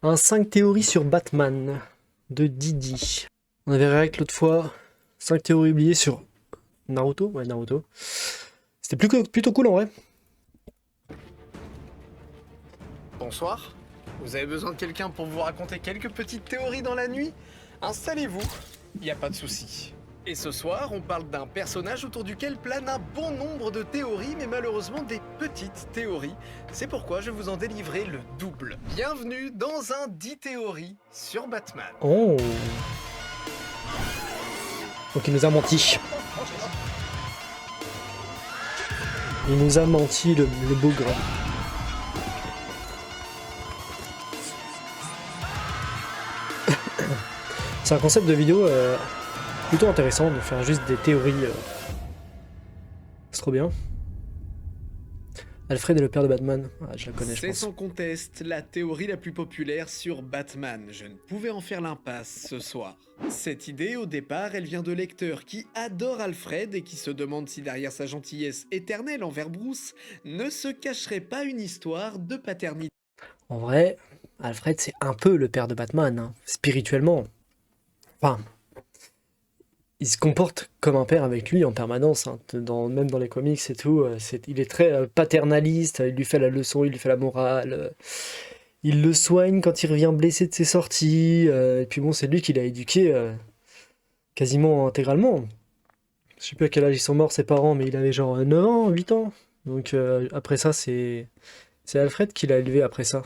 Un 5 théories sur Batman de Didi. On avait réacté l'autre fois 5 théories oubliées sur Naruto. Ouais, Naruto. C'était plutôt cool en vrai. Bonsoir. Vous avez besoin de quelqu'un pour vous raconter quelques petites théories dans la nuit? Installez-vous, il n'y a pas de souci. Et ce soir, on parle d'un personnage autour duquel plane un bon nombre de théories, mais malheureusement des petites théories. C'est pourquoi je vais vous en délivrer le double. Bienvenue dans un 10 théories sur Batman. Oh. Donc il nous a menti. Il nous a menti, le bougre. C'est un concept de vidéo plutôt intéressant de faire juste des théories. C'est trop bien. Alfred est le père de Batman. Ah, je la connais, je C'est pense. sans conteste la théorie la plus populaire sur Batman. Je ne pouvais en faire l'impasse ce soir. Cette idée, au départ, elle vient de lecteurs qui adorent Alfred et qui se demandent si derrière sa gentillesse éternelle envers Bruce ne se cacherait pas une histoire de paternité. En vrai, Alfred, c'est un peu le père de Batman, hein, spirituellement. Enfin, il se comporte comme un père avec lui en permanence, hein, même dans les comics et tout. Il est très paternaliste, il lui fait la leçon, il lui fait la morale. Il le soigne quand il revient blessé de ses sorties. Et puis bon, c'est lui qui l'a éduqué quasiment intégralement. Je sais plus à quel âge ils sont morts, ses parents, mais il avait genre 9 ans, 8 ans. Donc après ça, c'est Alfred qui l'a élevé après ça.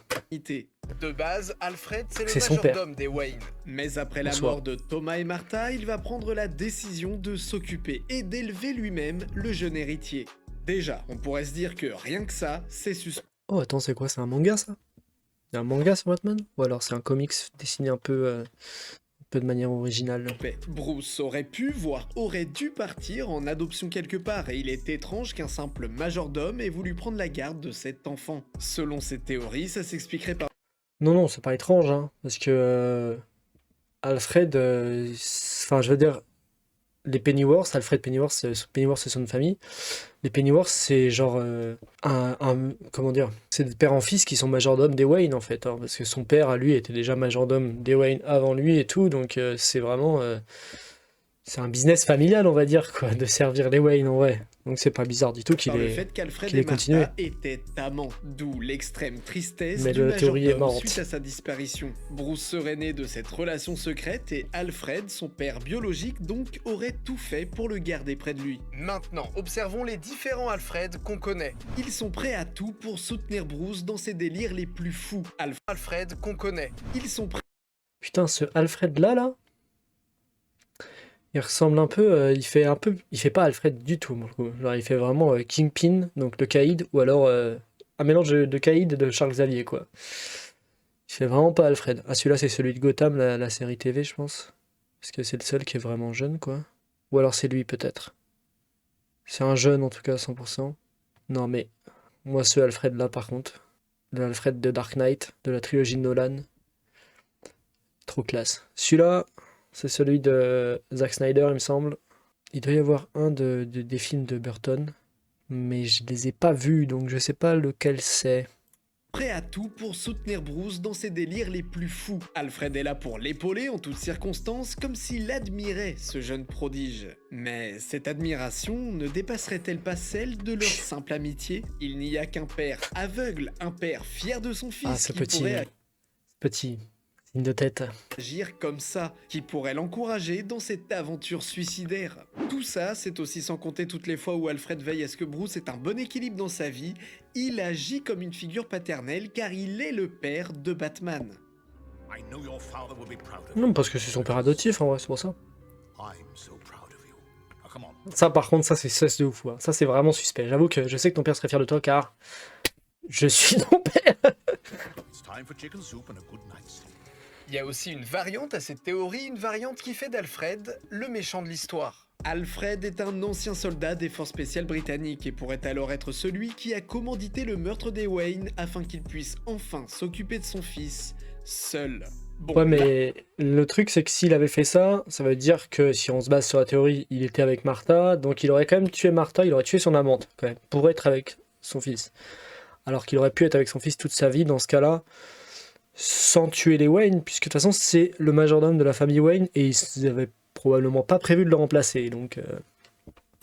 De base, Alfred, c'est le C'est son père. majordome des Wayne. Mais après la En soi. mort de Thomas et Martha, il va prendre la décision de s'occuper et d'élever lui-même le jeune héritier. Déjà, on pourrait se dire que rien que ça, c'est suspect. Oh, attends, c'est quoi? C'est un manga, ça? Il y a un manga sur Batman? Ou alors c'est un comics dessiné un peu de manière originale? Bruce aurait pu, voire aurait dû partir en adoption quelque part, et il est étrange qu'un simple majordome ait voulu prendre la garde de cet enfant. Selon cette théorie, ça s'expliquerait par... Non, c'est pas étrange, hein, parce que Alfred, enfin, je veux dire, les Pennyworth, Alfred Pennyworth, c'est son famille. Les Pennyworth, c'est genre comment dire, c'est des pères en fils qui sont majordomes des Wayne en fait, hein, parce que son père à lui était déjà majordome des Wayne avant lui et tout, donc c'est vraiment, c'est un business familial on va dire quoi, de servir les Wayne en vrai. Donc c'est pas bizarre du tout qu'il le fait qu'Alfred ait et continué. Martha étaient amants, d'où l'extrême tristesse Mais du la théorie est majordome morte. suite à sa disparition. Bruce serait né de cette relation secrète et Alfred, son père biologique, donc aurait tout fait pour le garder près de lui. Maintenant, observons les différents Alfred qu'on connaît. Ils sont prêts à tout pour soutenir Bruce dans ses délires les plus fous. Alfred qu'on connaît. Ils sont prêts. Putain, ce Alfred là, il ressemble un peu, il fait pas Alfred du tout, pour le coup. Genre, il fait vraiment Kingpin, donc le Caïd, ou alors un mélange de Caïd et de Charles Xavier, quoi. Il fait vraiment pas Alfred. Ah, celui-là, c'est celui de Gotham, la série TV, je pense. Parce que c'est le seul qui est vraiment jeune, quoi. Ou alors c'est lui, peut-être. C'est un jeune, en tout cas, 100%. Non, mais moi, ce Alfred-là, par contre, l'Alfred de Dark Knight, de la trilogie de Nolan, trop classe. Celui-là, c'est celui de Zack Snyder, il me semble. Il doit y avoir un des films de Burton, mais je les ai pas vus, donc je sais pas lequel c'est. Prêt à tout pour soutenir Bruce dans ses délires les plus fous. Alfred est là pour l'épauler en toutes circonstances, comme s'il admirait ce jeune prodige. Mais cette admiration ne dépasserait-elle pas celle de leur simple amitié? Il n'y a qu'un père aveugle, un père fier de son fils Ah, ce qui petit, pourrait petit signe de tête. agir comme ça, qui pourrait l'encourager dans cette aventure suicidaire. Tout ça, c'est aussi sans compter toutes les fois où Alfred veille à ce que Bruce ait un bon équilibre dans sa vie. Il agit comme une figure paternelle car il est le père de Batman. Non, parce que c'est son père adoptif, en vrai, c'est pour ça. Ça, par contre, ça, c'est de ouf. Ouais. Ça, c'est vraiment suspect. J'avoue que je sais que ton père serait fier de toi, car je suis ton père. Il y a aussi une variante à cette théorie, une variante qui fait d'Alfred le méchant de l'histoire. Alfred est un ancien soldat des forces spéciales britanniques et pourrait alors être celui qui a commandité le meurtre des Wayne afin qu'il puisse enfin s'occuper de son fils seul. Bon, Ouais, mais le truc, c'est que s'il avait fait ça, ça veut dire que si on se base sur la théorie, il était avec Martha, donc il aurait quand même tué Martha, il aurait tué son amante, quand même, pour être avec son fils. Alors qu'il aurait pu être avec son fils toute sa vie, dans ce cas-là, sans tuer les Wayne, puisque de toute façon c'est le majordome de la famille Wayne et ils n'avaient probablement pas prévu de le remplacer, donc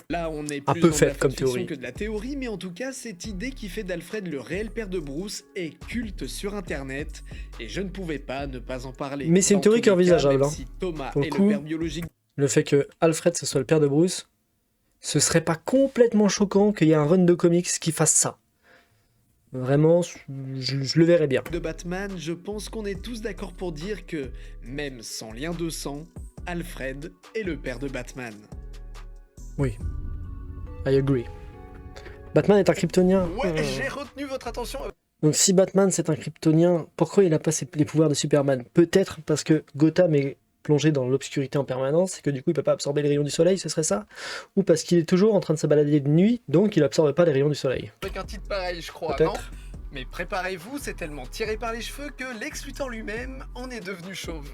Là, on est un plus peu dans de la faible comme fiction théorie. que de la théorie, mais en tout cas, cette idée qui fait d'Alfred le réel père de Bruce est culte sur Internet, et je ne pouvais pas ne pas en parler. Mais c'est une Dans théorie tous qui est les cas, envisageable, même hein. si Thomas Pour le est coup, le père biologique Le fait que Alfred ce soit le père de Bruce, ce serait pas complètement choquant qu'il y ait un run de comics qui fasse ça. Vraiment, je le verrais bien. de Batman, je pense qu'on est tous d'accord pour dire que, même sans lien de sang, Alfred est le père de Batman. Oui, I agree. Batman est un kryptonien. Ouais, j'ai retenu votre attention. Donc si Batman c'est un kryptonien, pourquoi il n'a pas les pouvoirs de Superman? Peut-être parce que Gotham est plongé dans l'obscurité en permanence et que du coup il peut pas absorber les rayons du soleil, ce serait ça? Ou parce qu'il est toujours en train de se balader de nuit, donc il absorbe pas les rayons du soleil? Avec un titre pareil, je crois, non? Peut-être. Mais préparez-vous, c'est tellement tiré par les cheveux que Lex Luthor lui-même en est devenu chauve.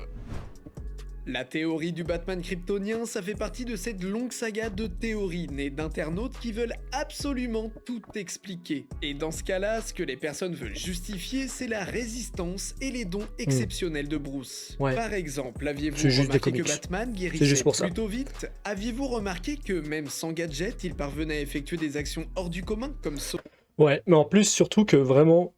La théorie du Batman kryptonien, ça fait partie de cette longue saga de théories nées d'internautes qui veulent absolument tout expliquer. Et dans ce cas-là, ce que les personnes veulent justifier, c'est la résistance et les dons exceptionnels de Bruce. Ouais. Par exemple, aviez-vous C'est juste des remarqué que comics. Batman C'est guérissait juste pour ça. plutôt vite? Aviez-vous remarqué que même sans gadget, il parvenait à effectuer des actions hors du commun, comme Ouais, mais en plus surtout que vraiment,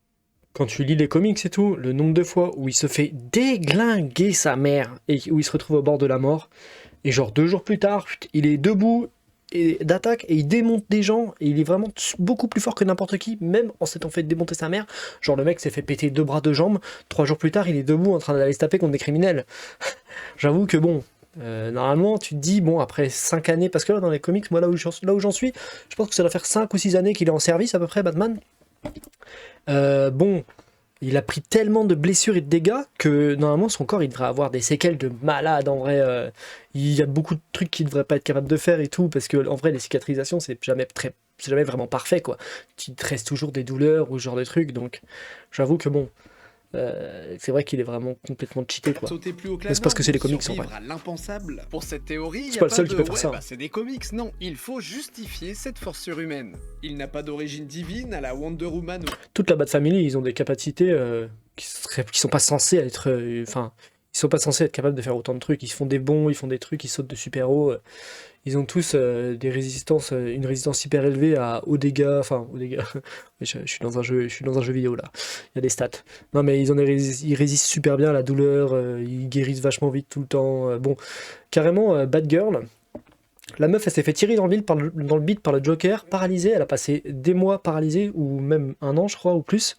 quand tu lis les comics et tout, le nombre de fois où il se fait déglinguer sa mère et où il se retrouve au bord de la mort, et genre 2 jours plus tard, il est debout et d'attaque et il démonte des gens et il est vraiment beaucoup plus fort que n'importe qui, même en s'étant fait démonter sa mère. Genre le mec s'est fait péter 2 bras, 2 jambes, 3 jours plus tard il est debout en train d'aller se taper contre des criminels. J'avoue que bon, normalement tu te dis, bon après 5 années, parce que là dans les comics, moi là où j'en suis, je pense que ça doit faire 5 ou 6 années qu'il est en service à peu près, Batman. Bon, il a pris tellement de blessures et de dégâts que normalement son corps il devrait avoir des séquelles de malade en vrai. Il y a beaucoup de trucs qu'il devrait pas être capable de faire et tout, parce que en vrai les cicatrisations c'est jamais vraiment parfait quoi. Il te reste toujours des douleurs ou ce genre de trucs, donc j'avoue que bon, c'est vrai qu'il est vraiment complètement cheaté quoi. sauter plus haut que la Mais c'est parce que c'est les norme, comics, en survivre vrai. à l'impensable. Pour cette théorie, C'est y a pas le seul qui de peut faire ça. bah, c'est des comics, non. Il faut justifier cette force surhumaine. Il n'a pas d'origine divine à la Wonder Woman. Toute la Bat Family, ils ont des capacités qui sont pas censées être, enfin, ils sont pas censés être capables de faire autant de trucs. Ils font des bonds, ils font des trucs, ils sautent de super haut. Ils ont tous des résistances, une résistance hyper élevée aux dégâts, enfin aux dégâts. je suis dans un jeu vidéo là. Il y a des stats. Non mais ils résistent super bien à la douleur. Ils guérissent vachement vite tout le temps. Bon, carrément Batgirl. La meuf, elle s'est fait tirer dans le bide par le Joker, paralysée. Elle a passé des mois paralysée, ou même 1 an, je crois, ou plus.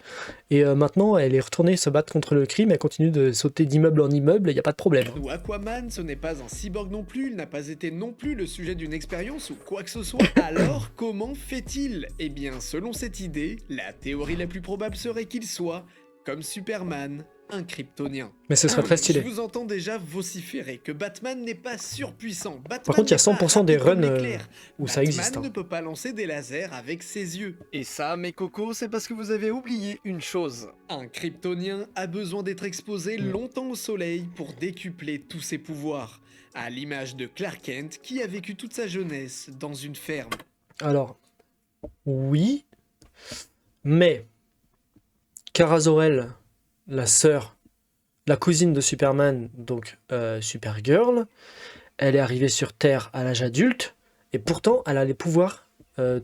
Et maintenant, elle est retournée se battre contre le crime. Elle continue de sauter d'immeuble en immeuble, et il n'y a pas de problème. Ou Aquaman, ce n'est pas un cyborg non plus, il n'a pas été non plus le sujet d'une expérience ou quoi que ce soit. Alors, comment fait-il? Eh bien, selon cette idée, la théorie la plus probable serait qu'il soit, comme Superman, un kryptonien. Mais ce serait très stylé. Je vous entends déjà vociférer que Batman n'est pas surpuissant. Batman Par contre, il y a n'est pas 100% des rapide comme runs l'éclair. où ça existe. Batman Hein. ne peut pas lancer des lasers avec ses yeux. Et ça, mes cocos, c'est parce que vous avez oublié une chose. Un kryptonien a besoin d'être exposé longtemps au soleil pour décupler tous ses pouvoirs. À l'image de Clark Kent qui a vécu toute sa jeunesse dans une ferme. Alors, oui, mais Kara Zor-El, la sœur, la cousine de Superman, donc Supergirl, elle est arrivée sur Terre à l'âge adulte, et pourtant elle a les pouvoirs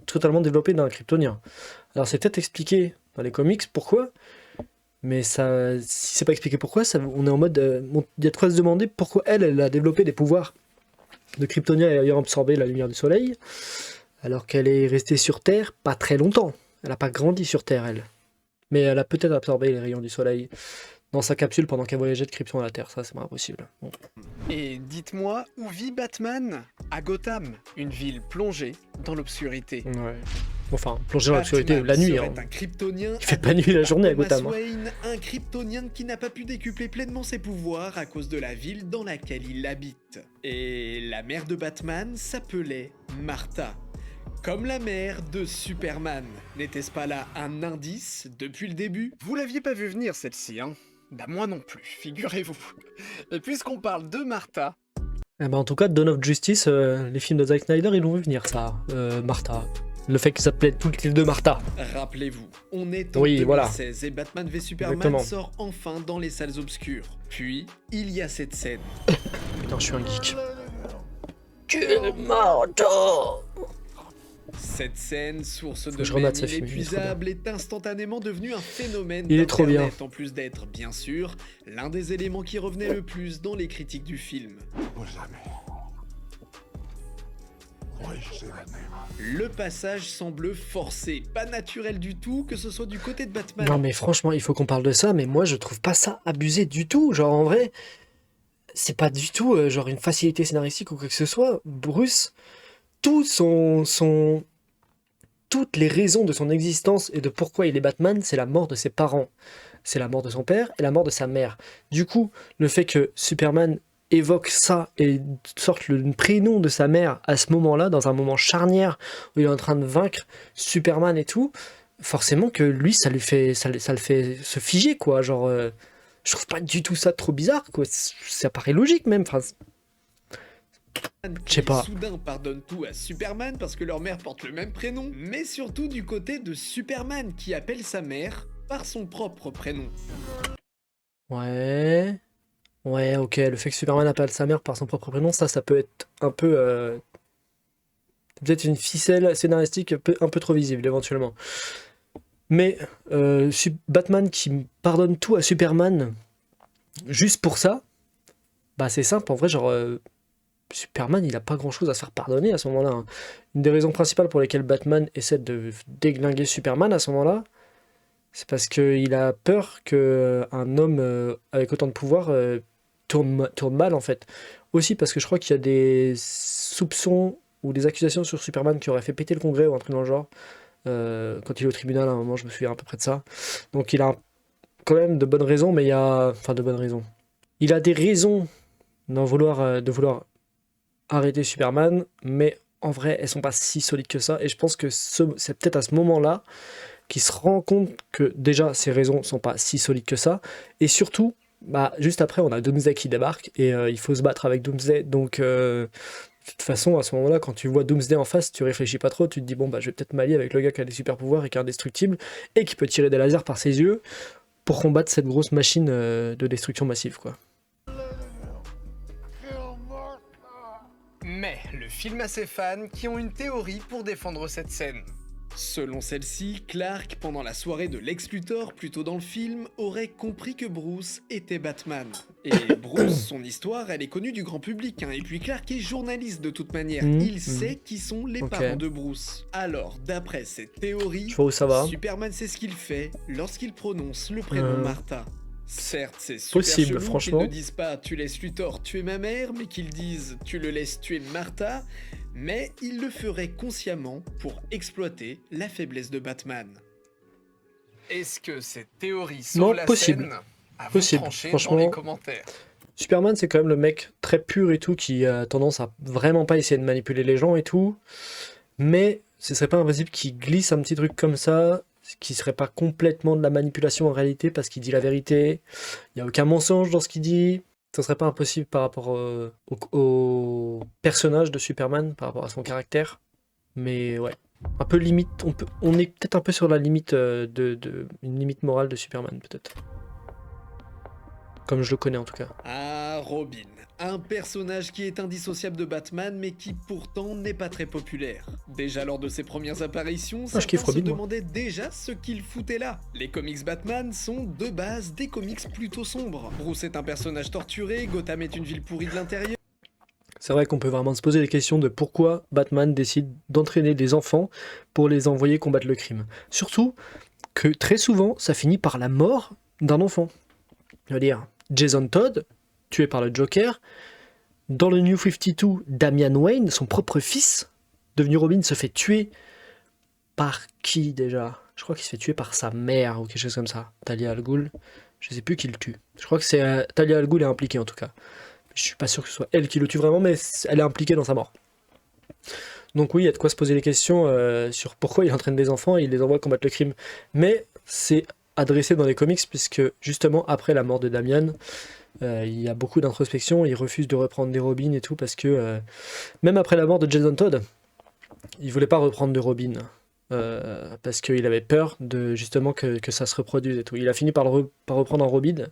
totalement développés d'un kryptonien. Alors c'est peut-être expliqué dans les comics pourquoi, mais ça, si c'est pas expliqué pourquoi, on est en mode, il y a de quoi se demander pourquoi elle a développé des pouvoirs de kryptonien et ayant absorbé la lumière du soleil, alors qu'elle est restée sur Terre pas très longtemps. Elle n'a pas grandi sur Terre, elle. Mais elle a peut-être absorbé les rayons du soleil dans sa capsule pendant qu'elle voyageait de Krypton à la Terre. Ça, c'est pas impossible. Bon. Et dites-moi, où vit Batman? À Gotham, une ville plongée dans l'obscurité. Ouais. Enfin, plonger dans l'obscurité la nuit. Hein. Un kryptonien Il fait pas nuit la journée à Thomas Gotham. Hein. Wayne, un kryptonien qui n'a pas pu décupler pleinement ses pouvoirs à cause de la ville dans laquelle il habite. Et la mère de Batman s'appelait Martha. Comme la mère de Superman. N'était-ce pas là un indice depuis le début? Vous l'aviez pas vu venir celle-ci, hein? Bah moi non plus, figurez-vous. Et puisqu'on parle de Martha... Eh ben, en tout cas, Dawn of Justice, les films de Zack Snyder, ils l'ont vu venir, ça. Martha. Le fait qu'ils s'appelaient toutes les deux Martha. Rappelez-vous, on est en Oui, voilà. 2016 et Batman v Superman Exactement. sort enfin dans les salles obscures. Puis, il y a cette scène. Putain, je suis un geek. Kill Martha. Cette scène, source Faut de que je remate mèmes ce film, il est trop inépuisables, est instantanément devenue un phénomène Il est trop bien. d'Internet, en plus d'être, bien sûr, l'un des éléments qui revenait le plus dans les critiques du film. Le passage semble forcé, pas naturel du tout, que ce soit du côté de Batman. Non mais franchement, il faut qu'on parle de ça, mais moi je trouve pas ça abusé du tout. Genre en vrai, c'est pas du tout genre une facilité scénaristique ou quoi que ce soit. Bruce, tout toutes les raisons de son existence et de pourquoi il est Batman, c'est la mort de ses parents. C'est la mort de son père et la mort de sa mère. Du coup, le fait que Superman évoque ça et sorte le prénom de sa mère à ce moment-là, dans un moment charnière où il est en train de vaincre Superman et tout, forcément que lui, ça le fait se figer, quoi. Genre, je trouve pas du tout ça trop bizarre, quoi. Ça paraît logique même. Enfin, je sais pas. Soudain pardonne tout à Superman parce que leur mère porte le même prénom, mais surtout du côté de Superman qui appelle sa mère par son propre prénom. Ouais. Ouais, ok. Le fait que Superman appelle sa mère par son propre prénom, ça peut être un peu. Peut-être une ficelle scénaristique un peu trop visible, éventuellement. Mais Batman qui pardonne tout à Superman juste pour ça, bah c'est simple. En vrai, genre. Superman, il a pas grand chose à se faire pardonner à ce moment-là, hein. Une des raisons principales pour lesquelles Batman essaie de déglinguer Superman à ce moment-là, c'est parce qu'il a peur qu'un homme avec autant de pouvoir tourne mal en fait. Aussi parce que je crois qu'il y a des soupçons ou des accusations sur Superman qui auraient fait péter le Congrès ou un truc dans le genre. Quand il est au tribunal à un moment, je me souviens à peu près de ça. Donc il a quand même de bonnes raisons, mais il y a... Enfin de bonnes raisons. Il a des raisons de vouloir arrêter Superman, mais en vrai, elles sont pas si solides que ça. Et je pense que c'est peut-être à ce moment-là qu'il se rend compte que déjà, ses raisons sont pas si solides que ça. Et surtout, bah, juste après, on a Doomsday qui débarque et il faut se battre avec Doomsday. Donc, de toute façon, à ce moment-là, quand tu vois Doomsday en face, tu réfléchis pas trop. Tu te dis, bon, bah, je vais peut-être m'allier avec le gars qui a des super pouvoirs et qui est indestructible et qui peut tirer des lasers par ses yeux pour combattre cette grosse machine de destruction massive, quoi. Mais le film a ses fans qui ont une théorie pour défendre cette scène. Selon celle-ci, Clark, pendant la soirée de Lex Luthor, plutôt dans le film, aurait compris que Bruce était Batman. Et Bruce, son histoire, elle est connue du grand public, hein. Et puis Clark est journaliste de toute manière. Il sait qui sont les parents de Bruce. Alors, d'après cette théorie, Je vois où ça va. Superman sait ce qu'il fait lorsqu'il prononce le prénom Martha. Certes, c'est super Possible, chelou franchement. qu'ils ne disent pas « tu laisses Luthor tuer ma mère », mais qu'ils disent « tu le laisses tuer Martha », mais ils le feraient consciemment pour exploiter la faiblesse de Batman. Est-ce que cette théorie sauve Non, la possible. scène? À vous Possible, trancher franchement. dans les commentaires. Superman, c'est quand même le mec très pur et tout, qui a tendance à vraiment pas essayer de manipuler les gens et tout. Mais ce serait pas impossible qu'il glisse un petit truc comme ça, qui serait pas complètement de la manipulation en réalité, parce qu'il dit la vérité. Il n'y a aucun mensonge dans ce qu'il dit. Ce serait pas impossible par rapport au personnage de Superman, par rapport à son caractère. Mais ouais, un peu limite. On est peut-être un peu sur la limite une limite morale de Superman, peut-être. Comme je le connais en tout cas. Ah, Robin. Un personnage qui est indissociable de Batman, mais qui pourtant n'est pas très populaire. Déjà lors de ses premières apparitions, je kiffe certains se Robin, moi. demandaient déjà ce qu'il foutait là. Les comics Batman sont de base des comics plutôt sombres. Bruce est un personnage torturé, Gotham est une ville pourrie de l'intérieur. C'est vrai qu'on peut vraiment se poser des questions de pourquoi Batman décide d'entraîner des enfants pour les envoyer combattre le crime. Surtout que très souvent, ça finit par la mort d'un enfant. Je veux dire, Jason Todd, tué par le Joker. Dans le New 52, Damian Wayne, son propre fils, devenu Robin, se fait tuer par qui déjà? Je crois qu'il se fait tuer par sa mère ou quelque chose comme ça. Talia al Ghul. Je sais plus qui le tue. Je crois que c'est Talia al Ghul est impliquée en tout cas. Je suis pas sûr que ce soit elle qui le tue vraiment, mais elle est impliquée dans sa mort. Donc oui, il y a de quoi se poser les questions sur pourquoi il entraîne des enfants et il les envoie combattre le crime. Mais c'est adressé dans les comics, puisque justement après la mort de Damian, il y a beaucoup d'introspection, il refuse de reprendre des Robins et tout, parce que même après la mort de Jason Todd, il voulait pas reprendre de Robin. parce qu'il avait peur de justement que ça se reproduise et tout. Il a fini par reprendre un Robin,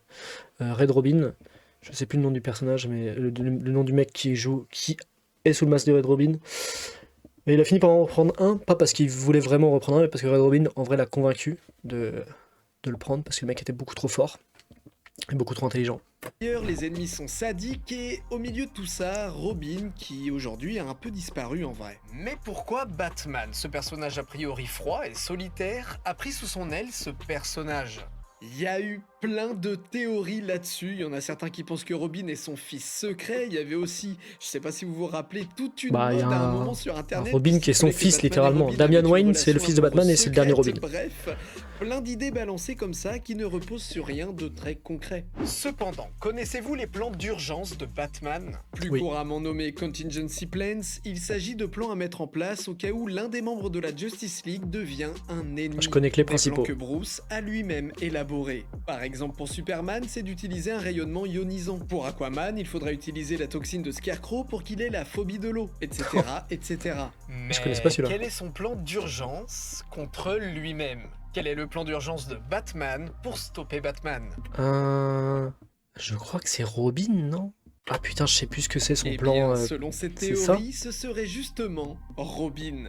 Red Robin. Je sais plus le nom du personnage, mais le nom du mec qui est sous le masque de Red Robin. Mais il a fini par en reprendre un, pas parce qu'il voulait vraiment en reprendre un, mais parce que Red Robin, en vrai, l'a convaincu de le prendre, parce que le mec était beaucoup trop fort et beaucoup trop intelligent. D'ailleurs, les ennemis sont sadiques et au milieu de tout ça, Robin qui aujourd'hui a un peu disparu en vrai. Mais pourquoi Batman, ce personnage a priori froid et solitaire, a pris sous son aile ce personnage? Il y a eu plein de théories là-dessus. Il y en a certains qui pensent que Robin est son fils secret. Il y avait aussi, je sais pas si vous vous rappelez, toute une Bah, il y mode a à un moment sur un internet Robin qui est son stipulait que fils, Batman et littéralement. Robin Damian avaient une Wayne, c'est le relation fils de Batman et c'est le dernier secrète. Robin. Bref, plein d'idées balancées comme ça qui ne reposent sur rien de très concret. Cependant, connaissez-vous les plans d'urgence de Batman? Plus Oui. couramment nommés Contingency Plans, il s'agit de plans à mettre en place au cas où l'un des membres de la Justice League devient un ennemi. Je connais que les Des plans principaux. que Bruce a lui-même élaborés. Par exemple, pour Superman, c'est d'utiliser un rayonnement ionisant. Pour Aquaman, il faudra utiliser la toxine de Scarecrow pour qu'il ait la phobie de l'eau, etc., etc. Mais Je connais pas celui-là. quel est son plan d'urgence contre lui-même? Quel est le plan d'urgence de Batman pour stopper Batman? Je crois que c'est Robin, non? Ah putain, je sais plus ce que c'est son Eh plan. bien, selon cette c'est ça théorie, ce serait justement Robin.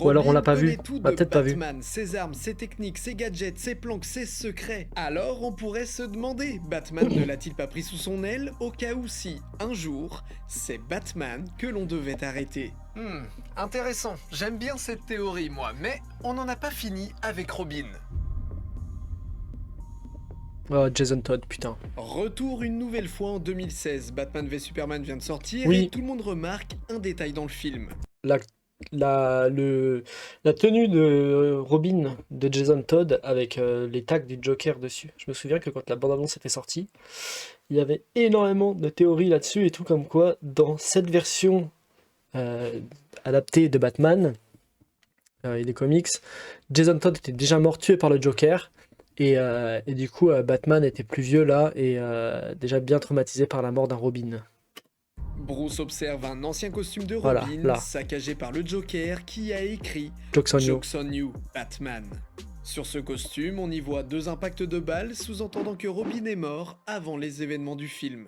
Ou alors on l'a pas vu. connaît tout On l'a de peut-être pas vu. Batman, ses armes, ses techniques, ses gadgets, ses planques, ses secrets. Alors on pourrait se demander, Batman ne l'a-t-il pas pris sous son aile au cas où si, un jour, c'est Batman que l'on devait arrêter? Intéressant. J'aime bien cette théorie, moi, mais on n'en a pas fini avec Robin. Oh, Jason Todd, putain. Retour une nouvelle fois en 2016. Batman v Superman vient de sortir Oui. et tout le monde remarque un détail dans le film. La tenue de Robin de Jason Todd avec les tags du Joker dessus. Je me souviens que quand la bande-annonce était sortie, il y avait énormément de théories là-dessus et tout, comme quoi dans cette version adaptée de Batman et des comics, Jason Todd était déjà mort tué par le Joker. Et du coup, Batman était plus vieux là et déjà bien traumatisé par la mort d'un Robin. Bruce observe un ancien costume de Voilà, Robin, là. saccagé par le Joker, qui a écrit Jokes on you. Jokes on you, Batman. Sur ce costume, on y voit 2 impacts de balles, sous-entendant que Robin est mort avant les événements du film.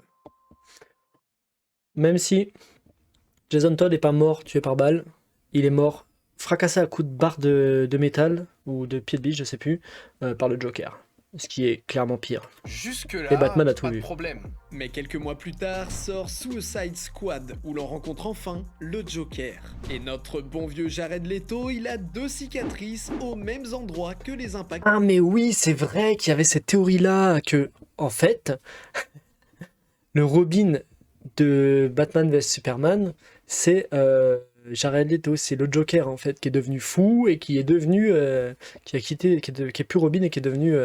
Même si Jason Todd n'est pas mort tué par balle, il est mort fracassé à coups de barre de métal ou de pied de biche, je sais plus, par le Joker. Ce qui est clairement pire. Jusque-là, Et Batman a tout pas de vu. problème. Mais quelques mois plus tard sort Suicide Squad, où l'on rencontre enfin le Joker. Et notre bon vieux Jared Leto, il a 2 cicatrices aux mêmes endroits que les impacts. Ah mais oui, c'est vrai qu'il y avait cette théorie-là que, en fait, le Robin de Batman vs Superman, c'est Jared Leto, c'est le Joker en fait, qui est devenu fou et qui est devenu, qui a quitté, qui est plus Robin et qui est devenu.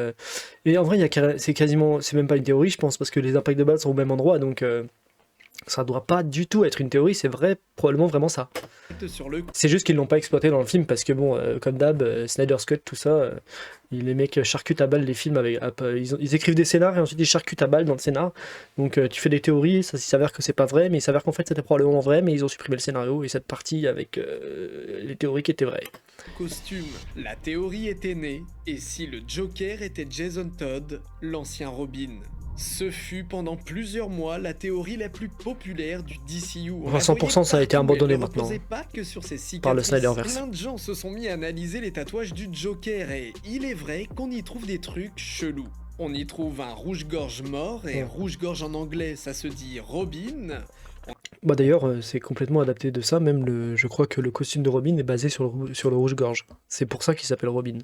Et en vrai, c'est quasiment, c'est même pas une théorie, je pense, parce que les impacts de balles sont au même endroit, donc ça doit pas du tout être une théorie, c'est vrai, probablement vraiment ça. Sur le C'est juste qu'ils l'ont pas exploité dans le film parce que bon, comme d'hab, Snyder's Cut, tout ça, les mecs charcutent à balles les films avec, ils écrivent des scénars et ensuite ils charcutent à balles dans le scénar. Donc tu fais des théories, ça s'avère que c'est pas vrai, mais il s'avère qu'en fait c'était probablement vrai, mais ils ont supprimé le scénario et cette partie avec les théories qui étaient vraies. costume, la théorie était née, et si le Joker était Jason Todd, l'ancien Robin? Ce fut pendant plusieurs mois la théorie la plus populaire du DCU. On la 100% voyait ça a été partout, abandonné elle ne maintenant. reposait pas que sur ses cicatrices. Par le Snyderverse. Plein de gens se sont mis à analyser les tatouages du Joker et il est vrai qu'on y trouve des trucs chelous. On y trouve un rouge-gorge mort et Ouais. rouge-gorge en anglais ça se dit Robin. Bah d'ailleurs, c'est complètement adapté de ça, même je crois que le costume de Robin est basé sur le rouge-gorge. C'est pour ça qu'il s'appelle Robin.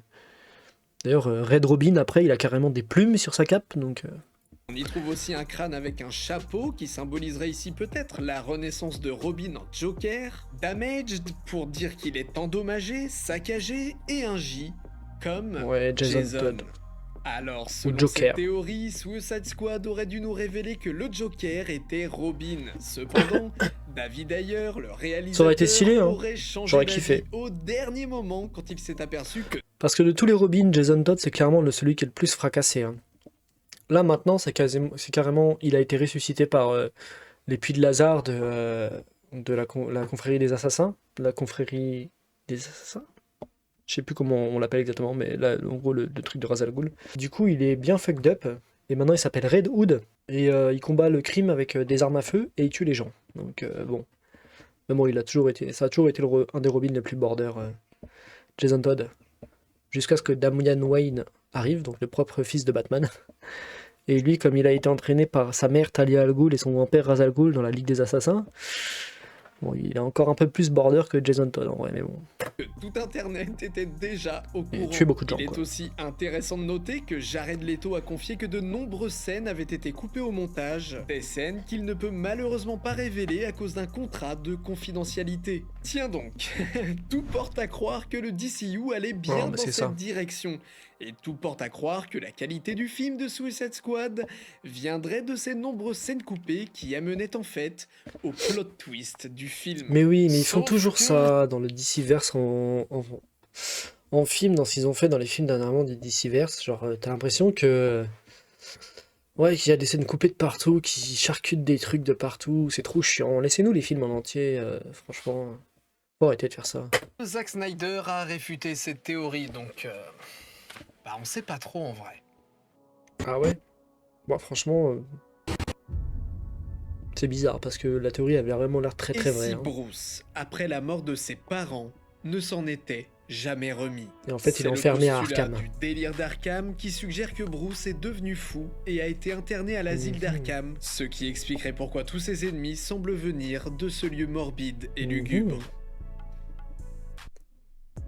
D'ailleurs, Red Robin, après, il a carrément des plumes sur sa cape, donc... On y trouve aussi un crâne avec un chapeau qui symboliserait ici peut-être la renaissance de Robin en Joker, Damaged pour dire qu'il est endommagé, saccagé et un J comme Ouais, Jason Todd. Alors, selon Joker. cette théorie, Suicide Squad aurait dû nous révéler que le Joker était Robin. Cependant, David Ayer, le réalisateur, Ça aurait été stylé, hein. aurait changé J'aurais d'avis kiffé. au dernier moment quand il s'est aperçu que Parce que de tous les Robins, Jason Todd, c'est clairement celui qui est le plus fracassé. Hein. Là, maintenant, c'est carrément... Il a été ressuscité par les puits de Lazare de la confrérie des assassins. La confrérie des assassins. Je sais plus comment on l'appelle exactement, mais là, en gros, le truc de Ra's al Ghul. Du coup, il est bien fucked up, et maintenant il s'appelle Red Hood, et il combat le crime avec des armes à feu, et il tue les gens. Donc bon. Mais bon, ça a toujours été un des Robins les plus border, Jason Todd. Jusqu'à ce que Damian Wayne arrive, donc le propre fils de Batman. Et lui, comme il a été entraîné par sa mère Talia al Ghul et son grand-père Ra's al Ghul dans la Ligue des Assassins, bon, il est encore un peu plus border que Jason Todd en vrai, mais bon. Que tout Internet était déjà au Il courant. tue beaucoup de gens, Il est quoi. aussi intéressant de noter que Jared Leto a confié que de nombreuses scènes avaient été coupées au montage, des scènes qu'il ne peut malheureusement pas révéler à cause d'un contrat de confidentialité. Tiens donc, tout porte à croire que le DCU allait bien Non, mais dans c'est cette ça. direction, et tout porte à croire que la qualité du film de Suicide Squad viendrait de ces nombreuses scènes coupées qui amenaient en fait au plot twist du film. Mais oui, mais ils font Sauf toujours que- ça dans le DCverse en film, dans ce qu'ils ont fait dans les films dernièrement du DCverse. Genre, t'as l'impression que. Ouais, qu'il y a des scènes coupées de partout, qui charcutent des trucs de partout. C'est trop chiant. Laissez-nous les films en entier, franchement. Faut arrêter de faire ça. Zack Snyder a réfuté cette théorie, donc on sait pas trop en vrai. Ah ouais? Bon, franchement, c'est bizarre parce que la théorie avait vraiment l'air très Et très si vraie. Hein. Bruce, après la mort de ses parents, ne s'en était jamais remis? Et en fait, il C'est est le enfermé à postulat Arkham. du délire d'Arkham qui suggère que Bruce est devenu fou et a été interné à l'asile Mhm. d'Arkham, ce qui expliquerait pourquoi tous ses ennemis semblent venir de ce lieu morbide et Mhm. lugubre.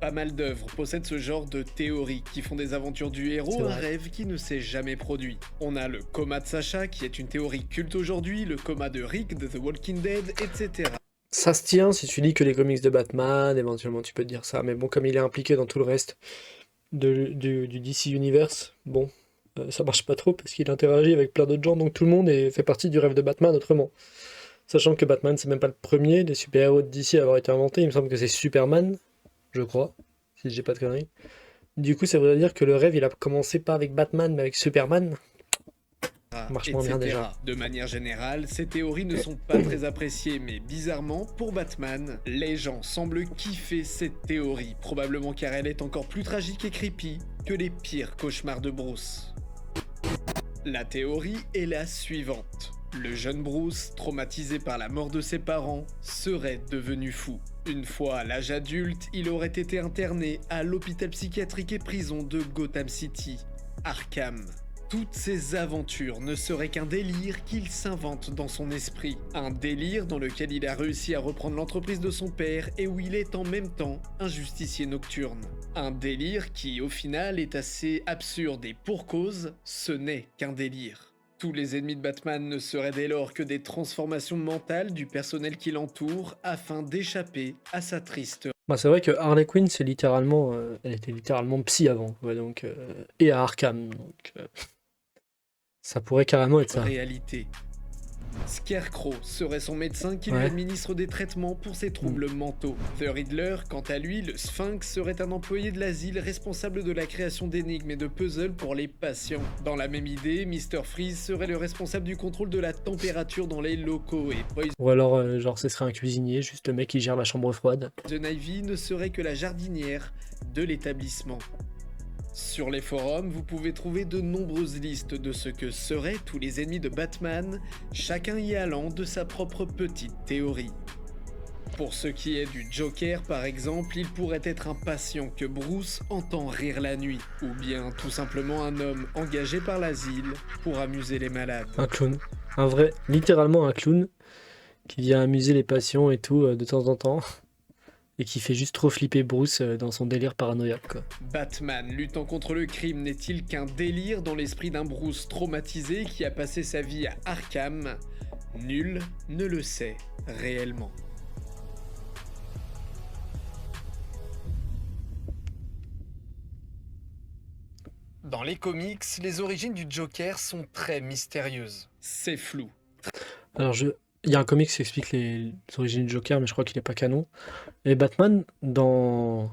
Pas mal d'œuvres possèdent ce genre de théories qui font des aventures du C'est héros un vrai. rêve qui ne s'est jamais produit. On a le coma de Sacha qui est une théorie culte aujourd'hui, le coma de Rick de The Walking Dead, etc. Ça se tient si tu lis que les comics de Batman, éventuellement tu peux te dire ça. Mais bon, comme il est impliqué dans tout le reste du DC Universe, bon, ça marche pas trop parce qu'il interagit avec plein d'autres gens, donc tout le monde fait partie du rêve de Batman autrement. Sachant que Batman, c'est même pas le premier des super-héros de DC à avoir été inventé, il me semble que c'est Superman, je crois, si j'ai pas de conneries. Du coup, ça veut dire que le rêve, il a commencé pas avec Batman, mais avec Superman. Marche moins bien etc. déjà. De manière générale, ces théories ne sont pas très appréciées, mais bizarrement, pour Batman, les gens semblent kiffer cette théorie, probablement car elle est encore plus tragique et creepy que les pires cauchemars de Bruce. La théorie est la suivante. Le jeune Bruce, traumatisé par la mort de ses parents, serait devenu fou. Une fois à l'âge adulte, il aurait été interné à l'hôpital psychiatrique et prison de Gotham City, Arkham. Toutes ces aventures ne seraient qu'un délire qu'il s'invente dans son esprit. Un délire dans lequel il a réussi à reprendre l'entreprise de son père et où il est en même temps un justicier nocturne. Un délire qui, au final, est assez absurde et pour cause, ce n'est qu'un délire. Tous les ennemis de Batman ne seraient dès lors que des transformations mentales du personnel qui l'entoure afin d'échapper à sa triste Bah, c'est vrai que Harley Quinn, c'est littéralement, elle était littéralement psy avant, quoi, donc, et à Arkham, donc ça pourrait carrément être ça. réalité. Scarecrow serait son médecin qui lui Ouais. administre des traitements pour ses troubles mentaux. The Riddler, quant à lui, le Sphinx, serait un employé de l'asile responsable de la création d'énigmes et de puzzles pour les patients. Dans la même idée, Mr. Freeze serait le responsable du contrôle de la température dans les locaux et Ou alors, genre, ce serait un cuisinier, juste le mec qui gère la chambre froide. Poison Ivy ne serait que la jardinière de l'établissement. Sur les forums, vous pouvez trouver de nombreuses listes de ce que seraient tous les ennemis de Batman, chacun y allant de sa propre petite théorie. Pour ce qui est du Joker par exemple, il pourrait être un patient que Bruce entend rire la nuit, ou bien tout simplement un homme engagé par l'asile pour amuser les malades. Un clown. Un vrai, littéralement un clown, qui vient amuser les patients et tout, de temps en temps. Et qui fait juste trop flipper Bruce dans son délire paranoïaque, quoi. Batman luttant contre le crime n'est-il qu'un délire dans l'esprit d'un Bruce traumatisé qui a passé sa vie à Arkham? Nul ne le sait réellement. Dans les comics, les origines du Joker sont très mystérieuses. C'est flou. Alors, il y a un comic qui explique les origines du Joker, mais je crois qu'il n'est pas canon. Et Batman, dans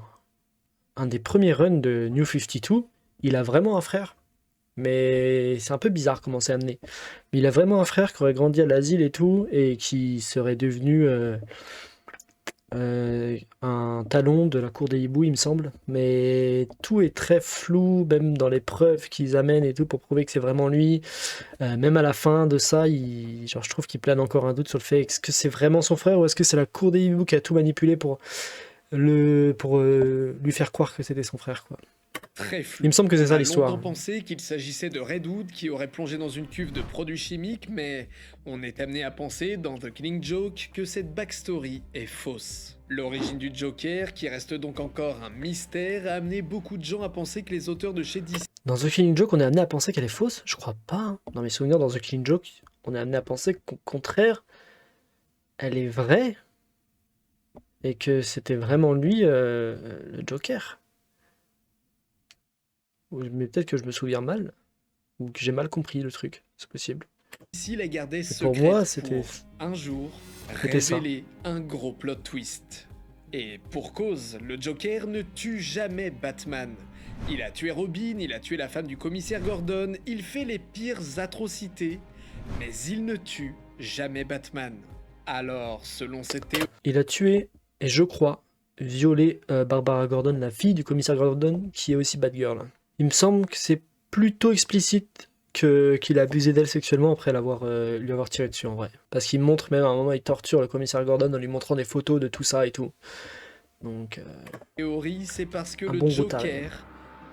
un des premiers runs de New 52, il a vraiment un frère. Mais c'est un peu bizarre comment c'est amené. Mais il a vraiment un frère qui aurait grandi à l'asile et tout, et qui serait devenu un talon de la cour des hiboux, il me semble. Mais tout est très flou, même dans les preuves qu'ils amènent et tout pour prouver que c'est vraiment lui. Même à la fin de ça, genre, je trouve qu'il plane encore un doute sur le fait est-ce que c'est vraiment son frère ou est-ce que c'est la cour des hiboux qui a tout manipulé pour lui faire croire que c'était son frère, quoi. Très Il flou. me semble que c'est On ça a l'histoire. longtemps pensé qu'il s'agissait de Redwood qui aurait plongé dans une cuve de produits chimiques, mais on est amené à penser dans The Killing Joke que cette backstory est fausse. L'origine du Joker, qui reste donc encore un mystère, a amené beaucoup de gens à penser que les auteurs de chez DC Dans The Killing Joke, on est amené à penser qu'elle est fausse? Je crois pas, hein. Dans mes souvenirs, dans The Killing Joke, on est amené à penser qu'au contraire, elle est vraie et que c'était vraiment lui, le Joker. Mais peut-être que je me souviens mal ou que j'ai mal compris le truc, c'est possible. la gardait Et pour secrète moi, c'était pour un jour c'était ça. révéler un gros plot twist. Et pour cause, le Joker ne tue jamais Batman. Il a tué Robin, il a tué la femme du commissaire Gordon, il fait les pires atrocités, mais il ne tue jamais Batman. Alors, selon cette théorie, Il a tué et je crois violé Barbara Gordon, la fille du commissaire Gordon, qui est aussi Batgirl. Il me semble que c'est plutôt explicite qu'il a abusé d'elle sexuellement après lui avoir tiré dessus en vrai. Parce qu'il montre même à un moment, il torture le commissaire Gordon en lui montrant des photos de tout ça et tout. Donc, c'est parce que un le bon gros taré. Joker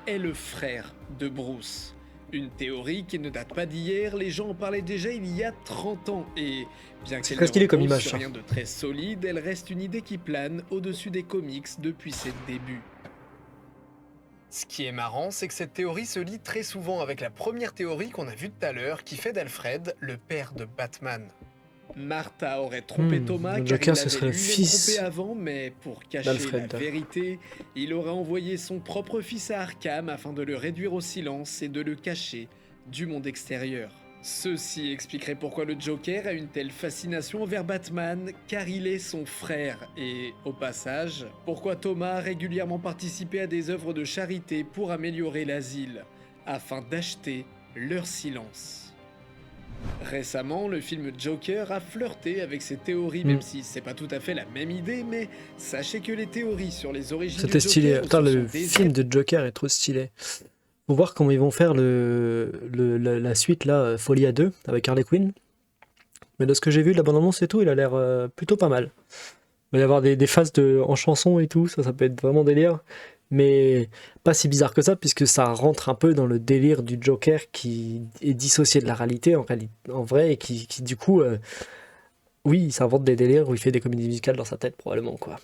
est le frère de Bruce. Une théorie qui ne date pas d'hier, les gens en parlaient déjà il y a 30 ans, et bien C'est qu'elle très ne stylé comme repose image, sur ça. rien de très solide, elle reste une idée qui plane au-dessus des comics depuis ses débuts. Ce qui est marrant, c'est que cette théorie se lie très souvent avec la première théorie qu'on a vue tout à l'heure, qui fait d'Alfred le père de Batman. Martha aurait trompé Thomas le car Joker, il ce l'avait serait le lui-même fils trompé avant, mais pour cacher la d'Alfred. vérité, il aurait envoyé son propre fils à Arkham afin de le réduire au silence et de le cacher du monde extérieur. Ceci expliquerait pourquoi le Joker a une telle fascination envers Batman, car il est son frère, et, au passage, pourquoi Thomas a régulièrement participé à des œuvres de charité pour améliorer l'asile, afin d'acheter leur silence. Récemment, le film Joker a flirté avec ces théories, même si c'est pas tout à fait la même idée, mais sachez que les théories sur les origines du C'était stylé. Joker ou Putain, sur le son désir film de Joker est trop stylé. Faut voir comment ils vont faire la suite là, Folia 2 avec Harley Quinn. Mais de ce que j'ai vu de la bande-annonce et tout, il a l'air plutôt pas mal. Il va y avoir des phases en chanson et tout, ça peut être vraiment délire. Mais pas si bizarre que ça, puisque ça rentre un peu dans le délire du Joker qui est dissocié de la réalité en vrai, et qui du coup, oui, il s'invente des délires où il fait des comédies musicales dans sa tête probablement, quoi.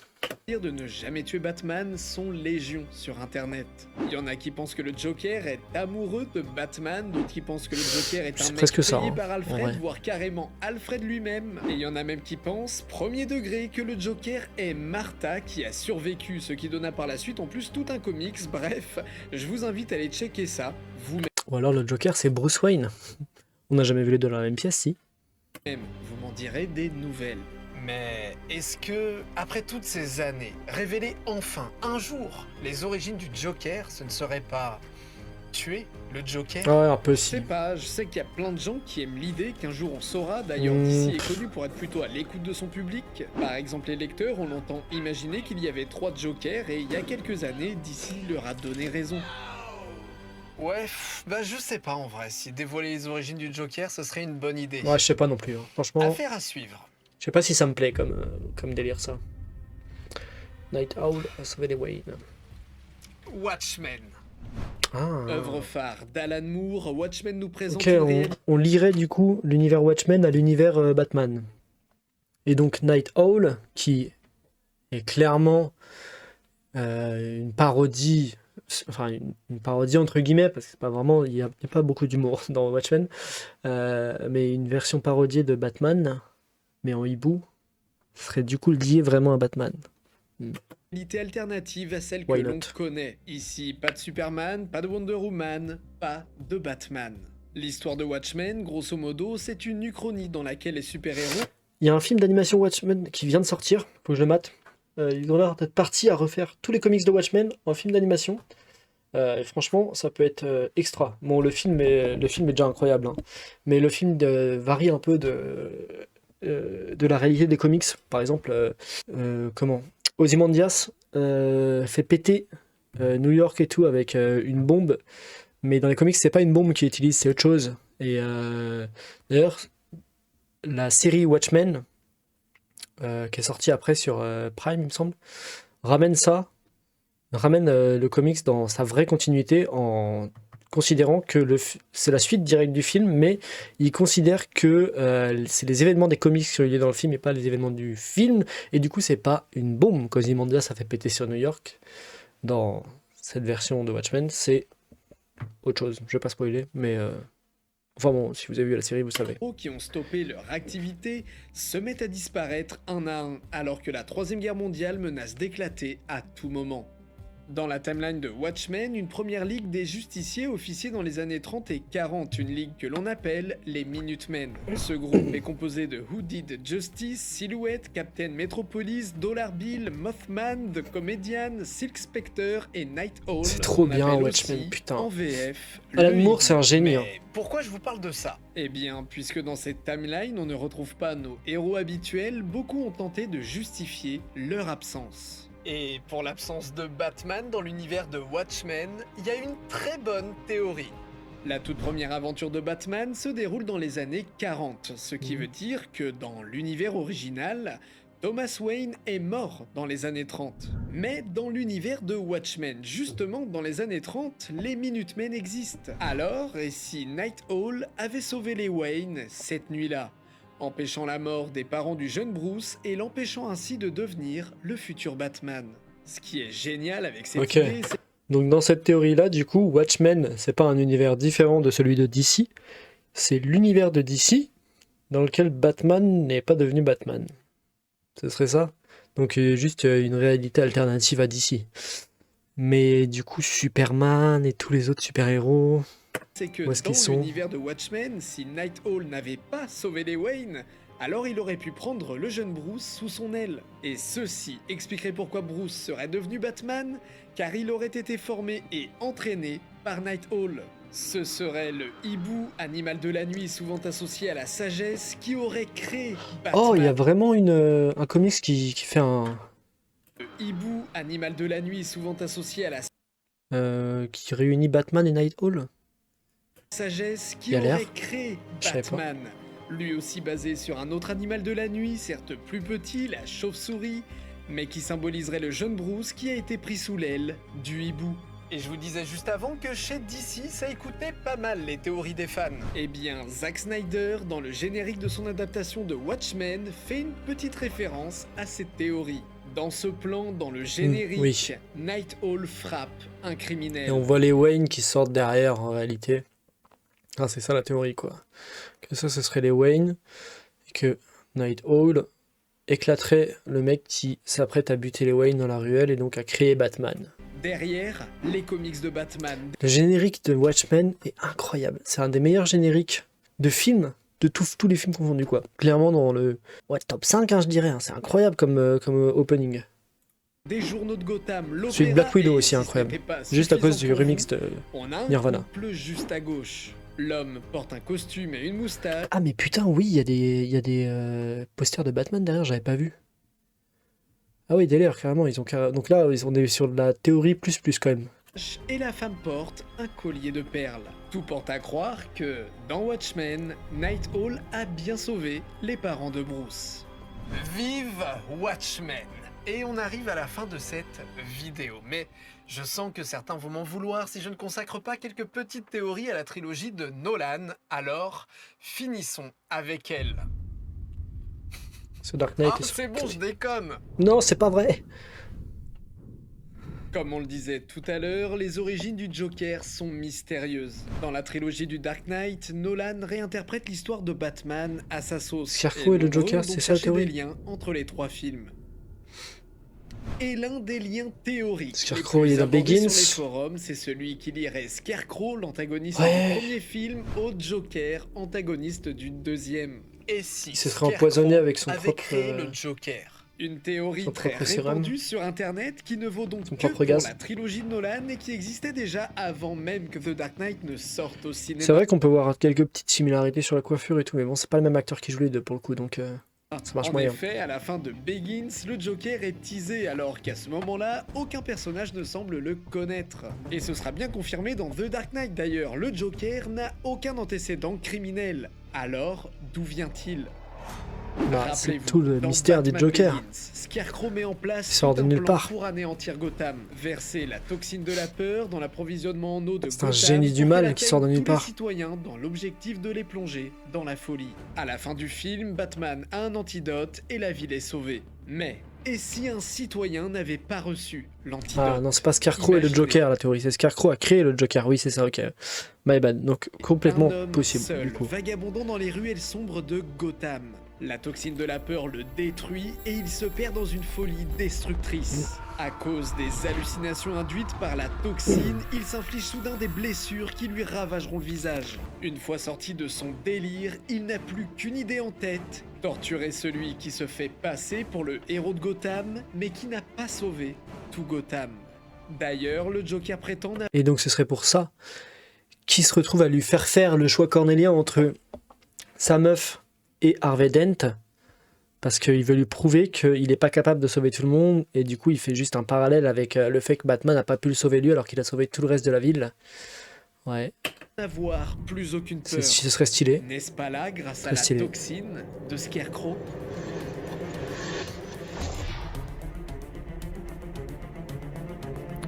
de ne jamais tuer Batman sont légion sur internet. Il y en a qui pensent que le Joker est amoureux de Batman, d'autres qui pensent que le Joker est un C'est mec presque ça, payé hein, par en Alfred, vrai. voire carrément Alfred lui-même. Et il y en a même qui pensent, premier degré, que le Joker est Martha qui a survécu, ce qui donna par la suite en plus tout un comics. Bref, je vous invite à aller checker ça vous-même. Ou alors le Joker, c'est Bruce Wayne. On n'a jamais vu les deux dans la même pièce, si. Vous m'en direz des nouvelles. Mais est-ce que, après toutes ces années, révéler enfin, un jour, les origines du Joker, ce ne serait pas tuer le Joker? Ouais, un peu Je sais si. pas, je sais qu'il y a plein de gens qui aiment l'idée qu'un jour on saura. D'ailleurs, Mmh. DC est connu pour être plutôt à l'écoute de son public. Par exemple, les lecteurs, on entend imaginer qu'il y avait 3 Jokers et il y a quelques années, DC leur a donné raison. Ouais, bah je sais pas en vrai, si dévoiler les origines du Joker, ce serait une bonne idée. Ouais, je sais pas non plus, hein. Franchement, Affaire à suivre. je sais pas si ça me plaît comme délire, ça. Night Owl a sauvé les Wayne. Watchmen. Ah. Œuvre phare d'Alan Moore, Watchmen nous présente Ok, une réalité on lirait du coup l'univers Watchmen à l'univers Batman. Et donc Night Owl, qui est clairement une parodie, enfin une parodie entre guillemets, parce que c'est pas vraiment, il y a pas beaucoup d'humour dans Watchmen, mais une version parodiée de Batman, mais en hibou, serait du coup lié vraiment à Batman. alternative à celle que Why l'on not? connaît. Ici, pas de Superman, pas de Wonder Woman, pas de Batman. L'histoire de Watchmen, grosso modo, c'est une uchronie dans laquelle les super-héros Il y a un film d'animation Watchmen qui vient de sortir, faut que je le mate. Ils ont l'air d'être partis à refaire tous les comics de Watchmen en film d'animation. Et franchement, ça peut être extra. Bon, le film est déjà incroyable, hein. Mais le film varie un peu de la réalité des comics. Par exemple, comment Ozymandias fait péter New York et tout avec une bombe, mais dans les comics, c'est pas une bombe qu'il utilise, c'est autre chose. Et d'ailleurs, la série Watchmen, qui est sortie après sur Prime, il me semble, ramène ça, ramène le comics dans sa vraie continuité en considérant que c'est la suite directe du film, mais il considère que c'est les événements des comics qui sont liés dans le film et pas les événements du film, et du coup c'est pas une bombe qu'Ozymandias ça fait péter sur New York dans cette version de Watchmen, c'est autre chose. Je vais pas spoiler, mais enfin bon, si vous avez vu la série, vous savez. Qui ont stoppé leur activité se mettent à disparaître un à un, alors que la Troisième Guerre mondiale menace d'éclater à tout moment. Dans la timeline de Watchmen, une première ligue des justiciers officiait dans les années 30 et 40, une ligue que l'on appelle les Minutemen. Ce groupe est composé de Who Did Justice, Silhouette, Captain Metropolis, Dollar Bill, Mothman, The Comedian, Silk Spectre et Night Owl. C'est trop qu'on bien appelle Watchmen, aussi, putain. en VF, Alan le Moore, hibou. c'est un génie. Mais pourquoi je vous parle de ça? Eh bien, puisque dans cette timeline, on ne retrouve pas nos héros habituels, beaucoup ont tenté de justifier leur absence. Et pour l'absence de Batman dans l'univers de Watchmen, il y a une très bonne théorie. La toute première aventure de Batman se déroule dans les années 40, ce qui veut dire que dans l'univers original, Thomas Wayne est mort dans les années 30. Mais dans l'univers de Watchmen, justement dans les années 30, les Minutemen existent. Alors, et si Night Owl avait sauvé les Wayne cette nuit-là, empêchant la mort des parents du jeune Bruce et l'empêchant ainsi de devenir le futur Batman. Ce qui est génial avec cette Ok. idée, c'est Donc dans cette théorie-là, du coup, Watchmen, c'est pas un univers différent de celui de DC, c'est l'univers de DC dans lequel Batman n'est pas devenu Batman. Ce serait ça? Donc juste une réalité alternative à DC. Mais du coup, Superman et tous les autres super-héros, que où est-ce qu'ils dans sont? l'univers de Watchmen, si Night Owl n'avait pas sauvé les Wayne, alors il aurait pu prendre le jeune Bruce sous son aile. Et ceci expliquerait pourquoi Bruce serait devenu Batman, car il aurait été formé et entraîné par Night Owl. Ce serait le hibou, animal de la nuit souvent associé à la sagesse, qui aurait créé Batman. Oh, il y a vraiment un comics qui fait un... Le hibou, animal de la nuit souvent associé à la qui réunit Batman et Night Owl. sagesse, qui Il a l'air. aurait créé Je savais pas. Batman. Lui aussi basé sur un autre animal de la nuit, certes plus petit, la chauve-souris, mais qui symboliserait le jeune Bruce qui a été pris sous l'aile du hibou. Et je vous disais juste avant que chez DC, ça écoutait pas mal les théories des fans. Eh bien, Zack Snyder, dans le générique de son adaptation de Watchmen, fait une petite référence à cette théorie. Dans ce plan, dans le générique, oui. Night Owl frappe un criminel. Et on voit les Wayne qui sortent derrière en réalité. Ah, c'est ça la théorie quoi. Que ça, ce serait les Wayne. Et que Night Owl éclaterait le mec qui s'apprête à buter les Wayne dans la ruelle et donc à créer Batman. Derrière, les comics de Batman. Le générique de Watchmen est incroyable. C'est un des meilleurs génériques de films, de tous les films confondus quoi. Clairement dans le top 5 hein, je dirais. Hein. C'est incroyable comme opening. Des journaux de Gotham, l'opéra. Celui de Black Widow et aussi si ce incroyable. n'était pas Juste à cause suffisant du pour remix vous, de on a un Nirvana. couple juste à gauche. L'homme porte un costume et une moustache. Ah mais putain oui, il y a des posters de Batman derrière, j'avais pas vu. Ah oui, délire, carrément. Donc là, on est sur de la théorie plus quand même. Et la femme porte un collier de perles. Tout porte à croire que, dans Watchmen, Night Owl a bien sauvé les parents de Bruce. Vive Watchmen! Et on arrive à la fin de cette vidéo. Mais je sens que certains vont m'en vouloir si je ne consacre pas quelques petites théories à la trilogie de Nolan. Alors, finissons avec elle. Ce Dark Knight Ah, est c'est bon, je déconne! Non, c'est pas vrai. Comme on le disait tout à l'heure, les origines du Joker sont mystérieuses. Dans la trilogie du Dark Knight, Nolan réinterprète l'histoire de Batman à sa sauce. Scarecrow et le nombreux Joker, ont c'est donc ça la cherché des théorie? liens entre les trois films. Et l'un des liens théoriques Scarecrow, les il plus est dans abordés Begins. sur les forums, c'est celui qui lirait Scarecrow, l'antagoniste Ouais. du premier film, au Joker, antagoniste du deuxième. Et si Il se serait Scarecrow empoisonné avec son avait propre, créé le Joker? Une théorie Son très propre sérum. répandue sur internet qui ne vaut donc Son que propre pour gaz. la trilogie de Nolan et qui existait déjà avant même que The Dark Knight ne sorte au cinéma. C'est vrai qu'on peut voir quelques petites similarités sur la coiffure et tout, mais bon, c'est pas le même acteur qui joue les deux pour le coup, donc ça marche En moyen. effet, à la fin de Begins, le Joker est teasé alors qu'à ce moment-là, aucun personnage ne semble le connaître. Et ce sera bien confirmé dans The Dark Knight d'ailleurs, le Joker n'a aucun antécédent criminel. Alors, d'où vient-il? Bah, c'est Rappelez-vous, tout le dans mystère du Batman Joker. Begins, Scarecrow met en place Il sort tout de un nulle plan part. pour anéantir Gotham, verser la toxine de la peur dans l'approvisionnement en eau de C'est Gotham un génie du pour mal qu'elle qui sort de atteigne nulle tous les part. citoyens dans l'objectif de les plonger dans la folie. À la fin du film, Batman a un antidote et la ville est sauvée. Mais, et si un citoyen n'avait pas reçu l'antidote? Ah non, c'est pas Scarecrow et le Imaginez. Joker la théorie, c'est Scarecrow a créé le Joker, oui c'est ça, ok. My bad, donc complètement Un homme possible seul, du coup. vagabondant dans les ruelles sombres de Gotham. La toxine de la peur le détruit et il se perd dans une folie destructrice. À cause des hallucinations induites par la toxine, il s'inflige soudain des blessures qui lui ravageront le visage. Une fois sorti de son délire, il n'a plus qu'une idée en tête: torturer celui qui se fait passer pour le héros de Gotham, mais qui n'a pas sauvé tout Gotham. D'ailleurs, le Joker prétend n'avoir Et donc ce serait pour ça qu'il se retrouve à lui faire le choix cornélien entre sa meuf et Harvey Dent, parce qu'il veut lui prouver qu'il n'est pas capable de sauver tout le monde, et du coup il fait juste un parallèle avec le fait que Batman n'a pas pu le sauver lui alors qu'il a sauvé tout le reste de la ville. Ouais, plus aucune peur. ce serait stylé. N'est-ce pas là, grâce à Très la stylé. toxine de Scarecrow?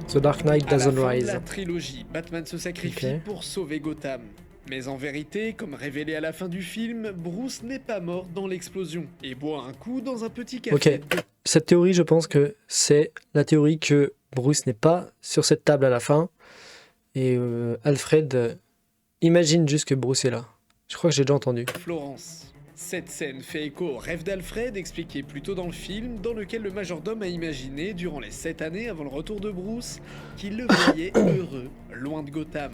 The Dark Knight À la Doesn't fin de Rise. la trilogie, Batman se sacrifie Ok. pour sauver Gotham. Mais en vérité, comme révélé à la fin du film, Bruce n'est pas mort dans l'explosion et boit un coup dans un petit café. Ok. Cette théorie, je pense que c'est la théorie que Bruce n'est pas sur cette table à la fin, et Alfred imagine juste que Bruce est là. Je crois que j'ai déjà entendu. Florence. Cette scène fait écho au rêve d'Alfred expliqué plus tôt dans le film, dans lequel le majordome a imaginé, durant les 7 années avant le retour de Bruce, qu'il le voyait heureux, loin de Gotham.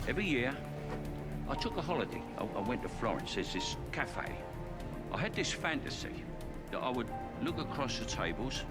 Every year, I took a holiday. I went to Florence. There's this cafe. I had this fantasy that I would look across the tables.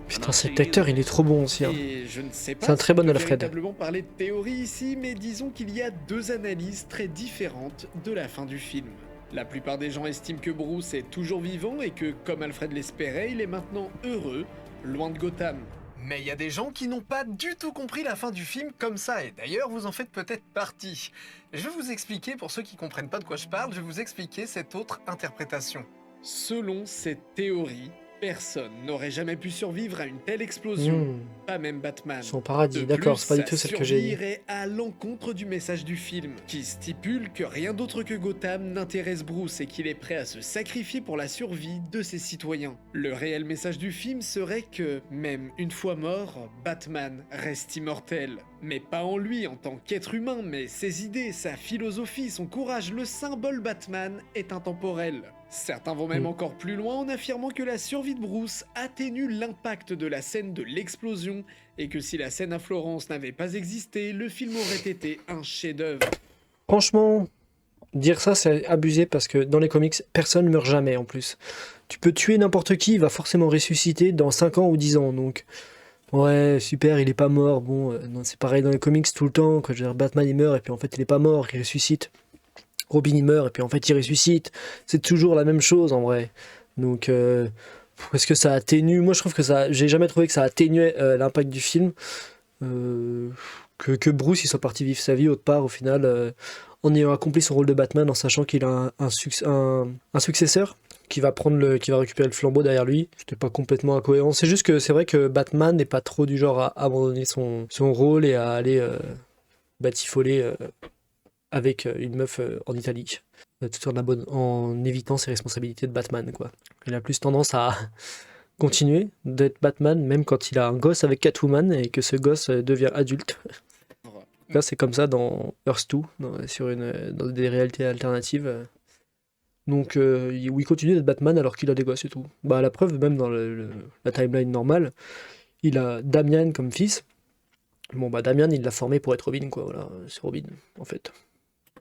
Putain, cet acteur, il est trop bon aussi. Hein. Et je ne sais pas C'est un très si on bon peut Alfred. véritablement parler de théorie ici, mais disons qu'il y a deux analyses très différentes de la fin du film. La plupart des gens estiment que Bruce est toujours vivant et que, comme Alfred l'espérait, il est maintenant heureux, loin de Gotham. Mais il y a des gens qui n'ont pas du tout compris la fin du film comme ça, et d'ailleurs vous en faites peut-être partie. Je vais vous expliquer, pour ceux qui comprennent pas de quoi je parle, je vais vous expliquer cette autre interprétation. Selon cette théorie, personne n'aurait jamais pu survivre à une telle explosion, Hmm. pas même Batman. Son paradis, De d'accord, plus, c'est pas du sa tout celle que survie j'ai dit. irait à l'encontre du message du film, qui stipule que rien d'autre que Gotham n'intéresse Bruce et qu'il est prêt à se sacrifier pour la survie de ses citoyens. Le réel message du film serait que, même une fois mort, Batman reste immortel. Mais pas en lui en tant qu'être humain, mais ses idées, sa philosophie, son courage, le symbole Batman est intemporel. Certains vont même encore plus loin en affirmant que la survie de Bruce atténue l'impact de la scène de l'explosion et que si la scène à Florence n'avait pas existé, le film aurait été un chef-d'œuvre. Franchement, dire ça, c'est abusé parce que dans les comics, personne ne meurt jamais en plus. Tu peux tuer n'importe qui, il va forcément ressusciter dans 5 ans ou 10 ans. Donc, ouais, super, il est pas mort. Bon, non, c'est pareil dans les comics tout le temps. Quoi. Je veux dire, Batman il meurt et puis en fait il est pas mort, il ressuscite. Robin il meurt et puis en fait il ressuscite. C'est toujours la même chose en vrai. Donc, est-ce que ça atténue? Moi je trouve que ça. J'ai jamais trouvé que ça atténuait l'impact du film. Que Bruce il soit parti vivre sa vie autre part au final, en ayant accompli son rôle de Batman, en sachant qu'il a un successeur qui va qui va récupérer le flambeau derrière lui. C'était pas complètement incohérent. C'est juste que c'est vrai que Batman n'est pas trop du genre à abandonner son rôle et à aller batifoler avec une meuf en Italie, tout en évitant ses responsabilités de Batman, quoi. Il a plus tendance à continuer d'être Batman, même quand il a un gosse avec Catwoman et que ce gosse devient adulte. Là, c'est comme ça dans Earth 2, dans des réalités alternatives. Donc, où il continue d'être Batman alors qu'il a des gosses et tout. Bah, la preuve, même dans la timeline normale, il a Damian comme fils. Bon, bah, Damian, il l'a formé pour être Robin, quoi. Voilà, c'est Robin, en fait.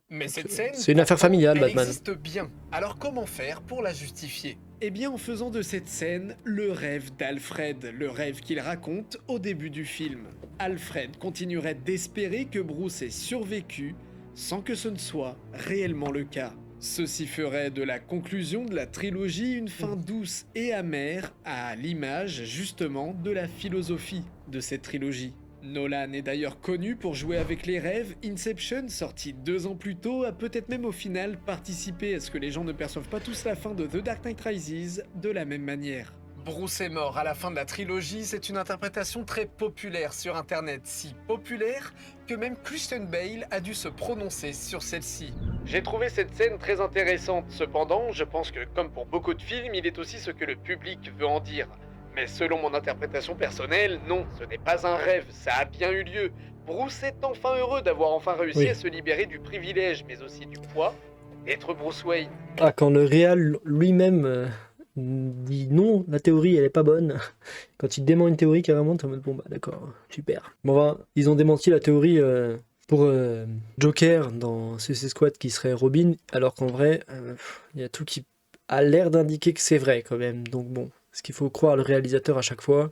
Mais cette scène, C'est une affaire pourtant, familiale, elle Batman. existe bien. Alors comment faire pour la justifier? Eh bien en faisant de cette scène le rêve d'Alfred, le rêve qu'il raconte au début du film. Alfred continuerait d'espérer que Bruce ait survécu sans que ce ne soit réellement le cas. Ceci ferait de la conclusion de la trilogie une fin douce et amère, à l'image justement de la philosophie de cette trilogie. Nolan est d'ailleurs connu pour jouer avec les rêves. Inception, sorti 2 ans plus tôt, a peut-être même au final participé à ce que les gens ne perçoivent pas tous la fin de The Dark Knight Rises de la même manière. Bruce est mort à la fin de la trilogie, c'est une interprétation très populaire sur internet, si populaire que même Christian Bale a dû se prononcer sur celle-ci. J'ai trouvé cette scène très intéressante, cependant, je pense que comme pour beaucoup de films, il est aussi ce que le public veut en dire. Mais selon mon interprétation personnelle, non, ce n'est pas un rêve, ça a bien eu lieu. Bruce est enfin heureux d'avoir enfin réussi Oui. à se libérer du privilège, mais aussi du poids d'être Bruce Wayne. Ah, quand le réal lui-même dit non, la théorie elle est pas bonne. Quand il dément une théorie carrément, t'es en mode bon bah d'accord, super. Bon, enfin, ils ont démenti la théorie pour Joker dans Suicide Squad qui serait Robin, alors qu'en vrai, il y a tout qui a l'air d'indiquer que c'est vrai quand même. Donc bon, est-ce qu'il faut croire le réalisateur à chaque fois?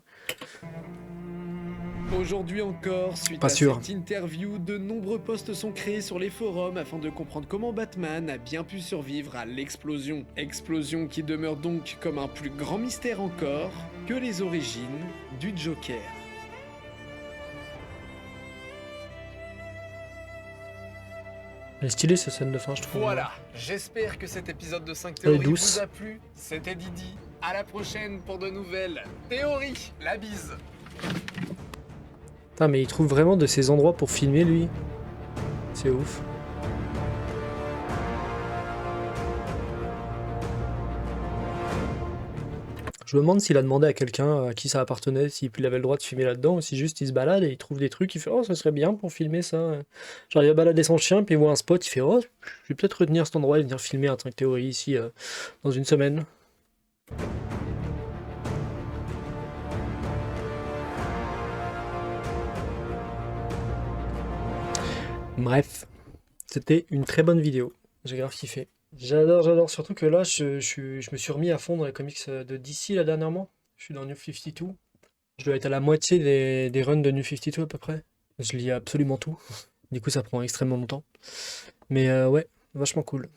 Aujourd'hui encore, suite Pas à sûr. cette interview, de nombreux posts sont créés sur les forums afin de comprendre comment Batman a bien pu survivre à l'explosion. Explosion qui demeure donc comme un plus grand mystère encore que les origines du Joker. Elle est stylée cette scène de fin, je trouve. Voilà, j'espère que cet épisode de 5 Elle est théories douce. vous a plu. C'était Didi, à la prochaine pour de nouvelles théories. La bise. Putain, mais il trouve vraiment de ces endroits pour filmer lui. C'est ouf. Je me demande s'il a demandé à quelqu'un à qui ça appartenait, s'il avait le droit de filmer là-dedans, ou si juste il se balade et il trouve des trucs, il fait oh ça serait bien pour filmer ça. Genre il va balader son chien, puis il voit un spot, il fait oh je vais peut-être retenir cet endroit et venir filmer un truc théorie ici dans une semaine. Bref, c'était une très bonne vidéo. J'ai grave kiffé. J'adore, surtout que là, je me suis remis à fond dans les comics de DC là dernièrement. Je suis dans New 52. Je dois être à la moitié des runs de New 52 à peu près. Je lis absolument tout. Du coup, ça prend extrêmement longtemps. Mais ouais, vachement cool.